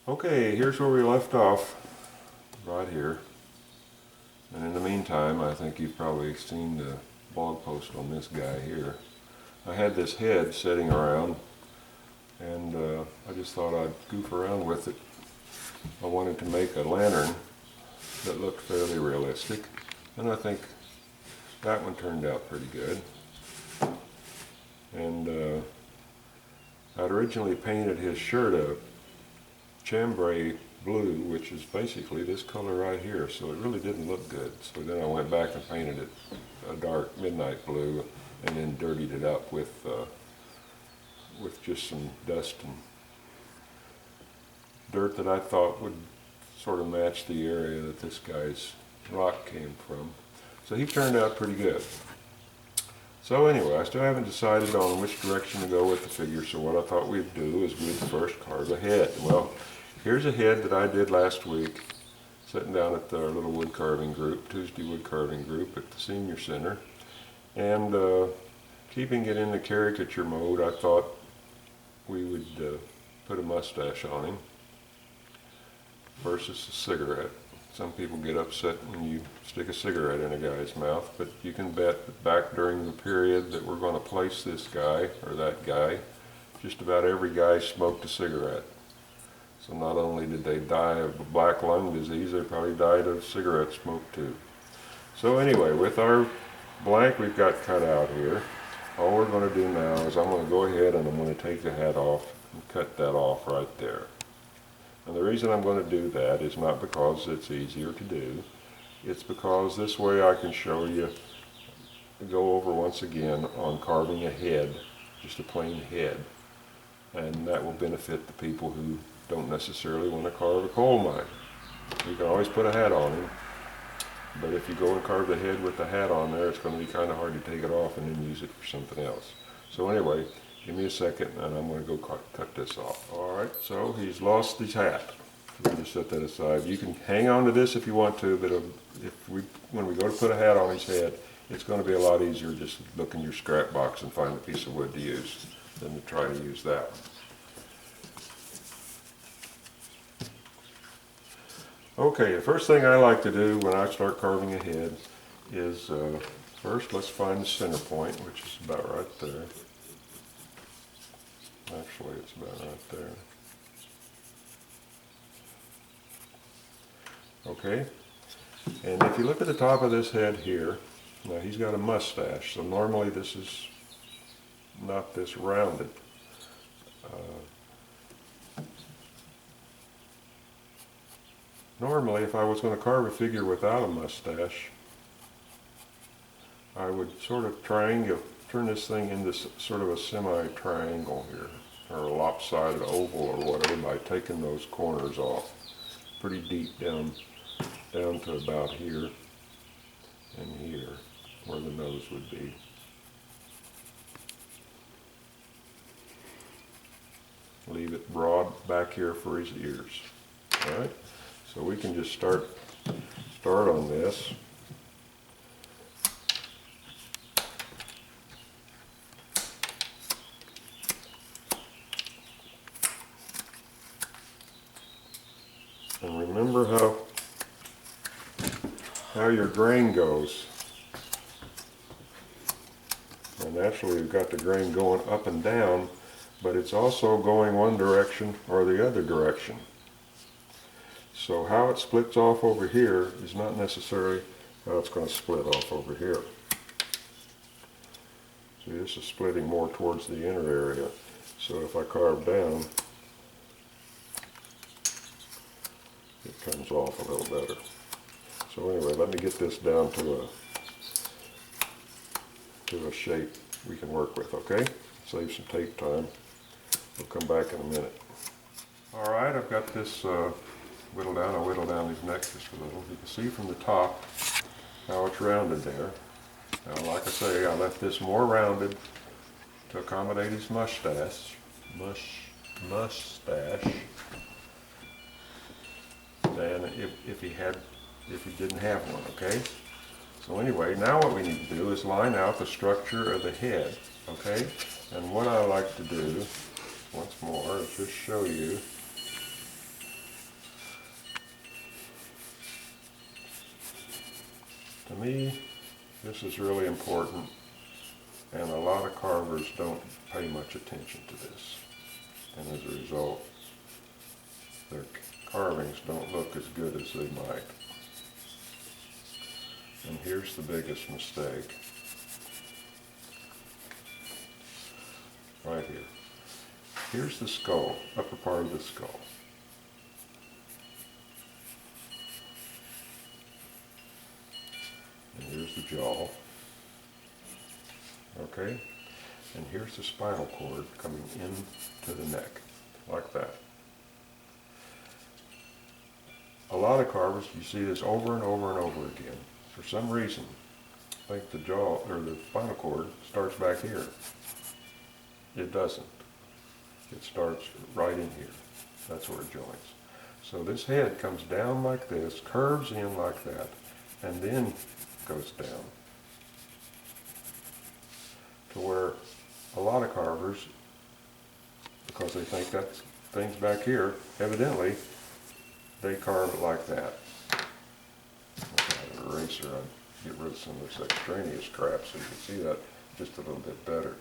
Okay, here's where we left off, right here. And in the meantime, I think you've probably seen the blog post on this guy here. I had this head sitting around, and I just thought I'd goof around with it. I wanted to make a lantern that looked fairly realistic, and I think that one turned out pretty good. And I'd originally painted his shirt a chambray blue, which is basically this color right here, so it really didn't look good. So then I went back and painted it a dark midnight blue, and then dirtied it up with just some dust and dirt that I thought would sort of match the area that this guy's rock came from. So he turned out pretty good. So anyway, I still haven't decided on which direction to go with the figure, so what I thought we'd do is we'd first carve a head. Well, here's a head that I did last week, sitting down at our little wood carving group, Tuesday wood carving group at the senior center. And keeping it in the caricature mode, I thought we would put a mustache on him versus a cigarette. Some people get upset when you stick a cigarette in a guy's mouth, but you can bet that back during the period that we're going to place this guy, or that guy, just about every guy smoked a cigarette. So not only did they die of black lung disease, they probably died of cigarette smoke too. So anyway, with our blank we've got cut out here, all we're going to do now is I'm going to go ahead and I'm going to take the head off and cut that off right there. And the reason I'm going to do that is not because it's easier to do, it's because this way I can show you, go over once again on carving a head, just a plain head. And that will benefit the people who don't necessarily want to carve a coal mine. You can always put a hat on him, but if you go and carve the head with the hat on there, it's going to be kind of hard to take it off and then use it for something else. So anyway, give me a second and I'm going to go cut this off. Alright, so he's lost his hat. We'll just set that aside. You can hang on to this if you want to, but when we go to put a hat on his head, it's going to be a lot easier just look in your scrap box and find a piece of wood to use than to try to use that. Okay, the first thing I like to do when I start carving a head is first let's find the center point, which is about right there. Actually, it's about right there. Okay, and if you look at the top of this head here, now he's got a mustache, so normally this is not this rounded. Normally, if I was going to carve a figure without a mustache, I would sort of turn this thing into sort of a semi-triangle here, or a lopsided oval or whatever, by taking those corners off pretty deep down to about here and here, where the nose would be. Leave it broad back here for his ears. All right, so we can just start on this. And remember how your grain goes. And naturally you've got the grain going up and down, but it's also going one direction or the other direction. So how it splits off over here is not necessarily how it's going to split off over here. See, this is splitting more towards the inner area. So if I carve down, it comes off a little better. So anyway, let me get this down to a shape we can work with, okay? Save some tape time. We'll come back in a minute. Alright, I've got this whittled down. I'll whittle down his neck just a little. You can see from the top how it's rounded there. Now, like I say, I left this more rounded to accommodate his mustache than if he didn't have one, okay? So anyway, now what we need to do is line out the structure of the head, okay? And what I like to do, once more, is just show you To me, this is really important, and a lot of carvers don't pay much attention to this. And as a result, their carvings don't look as good as they might. And here's the biggest mistake. Right here. Here's the skull, upper part of the skull. And here's the jaw. Okay? And here's the spinal cord coming into the neck, like that. A lot of carvers, you see this over and over and over again. For some reason, I think the jaw, or the spinal cord, starts back here. It doesn't. It starts right in here. That's where it joins. So this head comes down like this, curves in like that, and then goes down. To where a lot of carvers, because they think that thing's back here, evidently, they carve it like that. An eraser, I'll get rid of some of this extraneous crap so you can see that just a little bit better.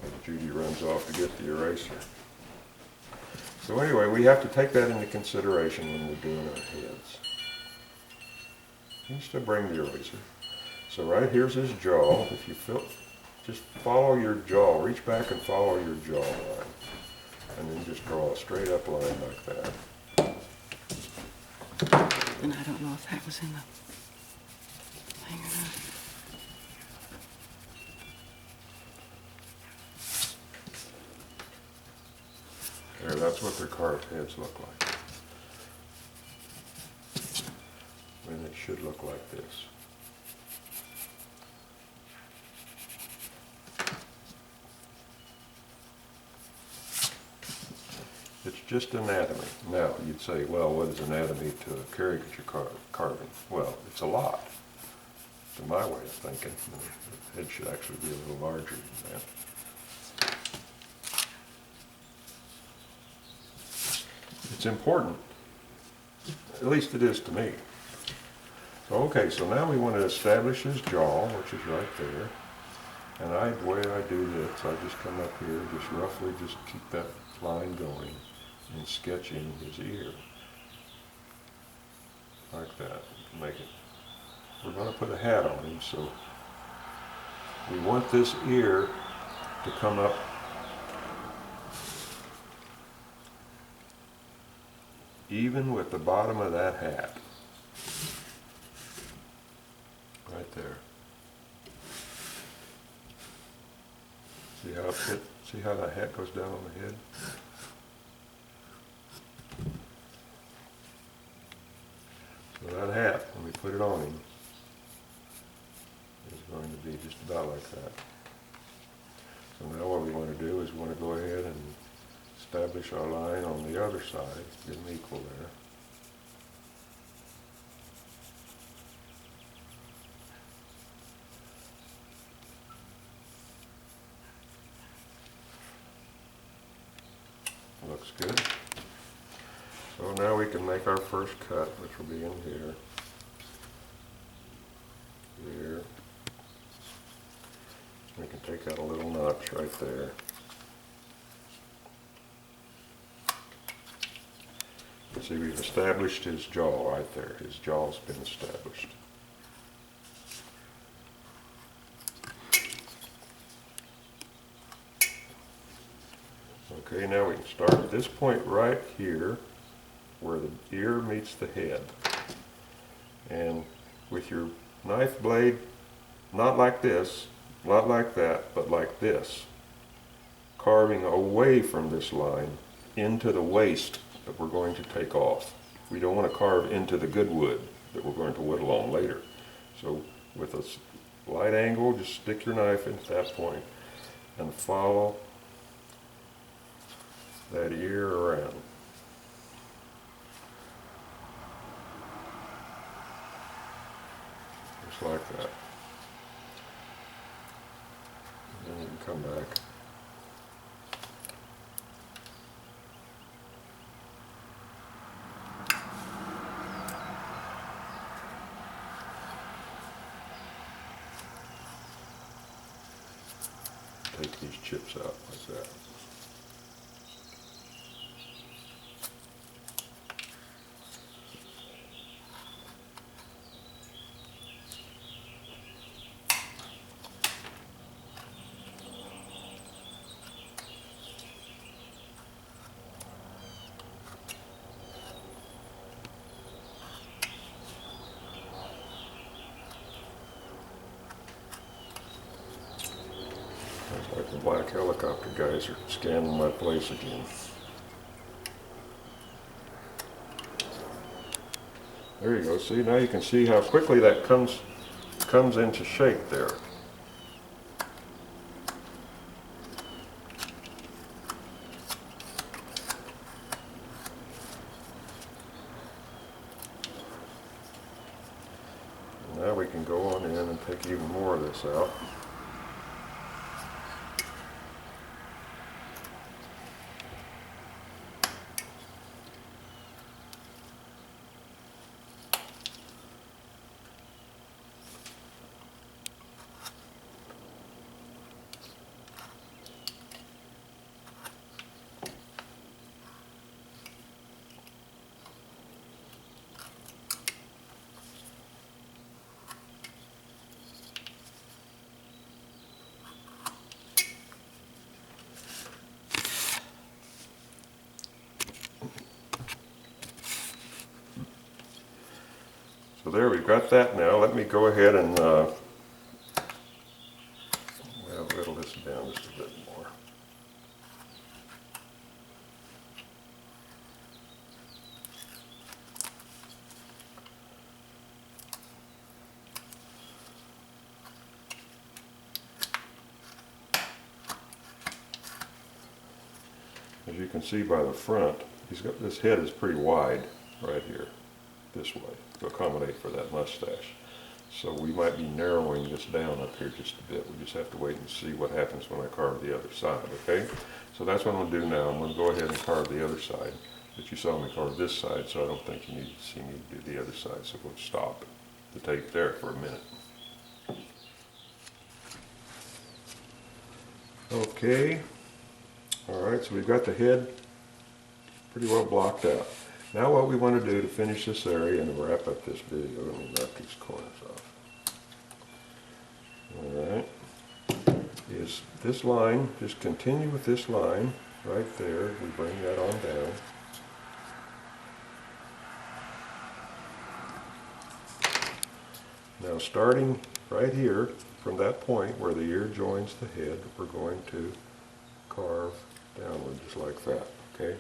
And Judy runs off to get the eraser. So anyway, we have to take that into consideration when we're doing our heads. You can still bring the eraser. So right here's his jaw. If you feel, just follow your jaw. Reach back and follow your jaw line. And then just draw a straight up line like that. And I don't know if that was in the thing or not. There, that's what their carved heads look like. And it should look like this. It's just anatomy. Now, you'd say, well, what is anatomy to a caricature carving? Well, it's a lot, to my way of thinking. The head should actually be a little larger than that. It's important. At least it is to me. So, okay, so now we want to establish his jaw, which is right there. And the way I do this, I just come up here, just roughly just keep that line going and sketch in his ear. Like that. Make it. We're going to put a hat on him, so we want this ear to come up even with the bottom of that hat. Right there. See how that hat goes down on the head? So that hat, when we put it on him, is going to be just about like that. So now what we want to do is we want to go ahead and establish our line on the other side, get them equal there. Looks good. So now we can make our first cut, which will be in here. Here. We can take out a little notch right there. You see, we've established his jaw right there. His jaw's been established. Okay, now we can start at this point right here where the ear meets the head. And with your knife blade, not like this, not like that, but like this, carving away from this line into the waist that we're going to take off. We don't want to carve into the good wood that we're going to whittle on later. So with a slight angle, just stick your knife into that point and follow that ear around. Just like that. And then you can come back. take these chips out like that. Looks like the black helicopter guys are scanning my place again. There you go. See, now you can see how quickly that comes into shape there. Now we can go on in and take even more of this out. So there, we've got that now. Let me go ahead and well, whittle this down just a bit more. As you can see by the front, this head is pretty wide right here, this way, to accommodate for that mustache. So we might be narrowing this down up here just a bit. We just have to wait and see what happens when I carve the other side, okay? So that's what I'm going to do now. I'm going to go ahead and carve the other side. But you saw me carve this side, so I don't think you need to see me do the other side. So we'll stop the tape there for a minute. Okay. All right, so we've got the head pretty well blocked out. Now what we want to do to finish this area and wrap up this video, let me knock these corners off. All right, is this line, just continue with this line right there. We bring that on down. Now starting right here from that point where the ear joins the head, we're going to carve downward just like that, okay?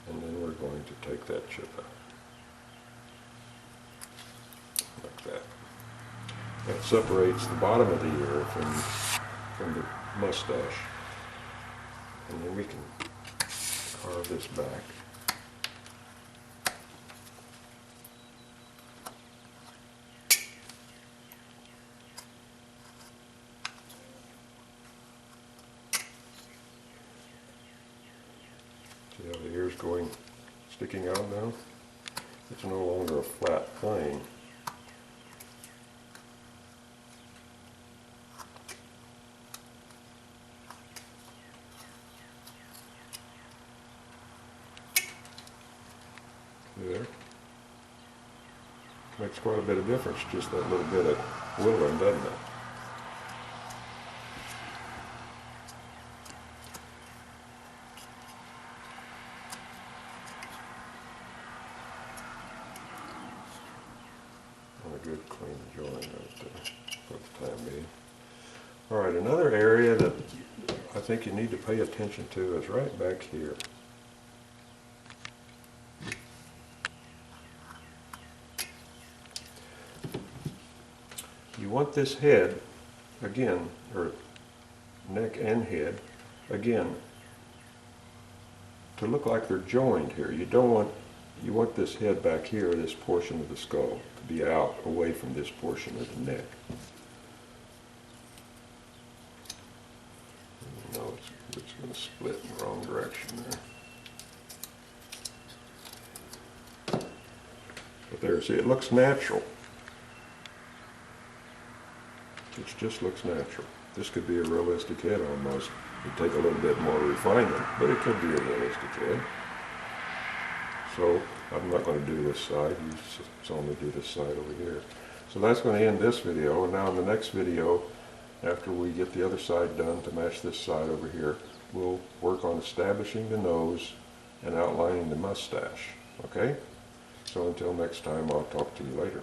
And then we're going to take that chip out, like that. That separates the bottom of the ear from the mustache. And then we can carve this back. See how the ear's sticking out now? It's no longer a flat plane. See there? Makes quite a bit of difference, just that little bit of whittling, doesn't it? A good clean join right there for the time being. All right, another area that I think you need to pay attention to is right back here. You want this head, again, or neck and head, again, to look like they're joined here. You want this head back here, this portion of the skull, to be out away from this portion of the neck. No, it's going to split in the wrong direction there. But there, see, it looks natural. It just looks natural. This could be a realistic head almost. It'd take a little bit more refinement, but it could be a realistic head. So I'm not going to do this side, it's only do this side over here. So that's going to end this video, and now in the next video, after we get the other side done to match this side over here, we'll work on establishing the nose and outlining the mustache. Okay? So until next time, I'll talk to you later.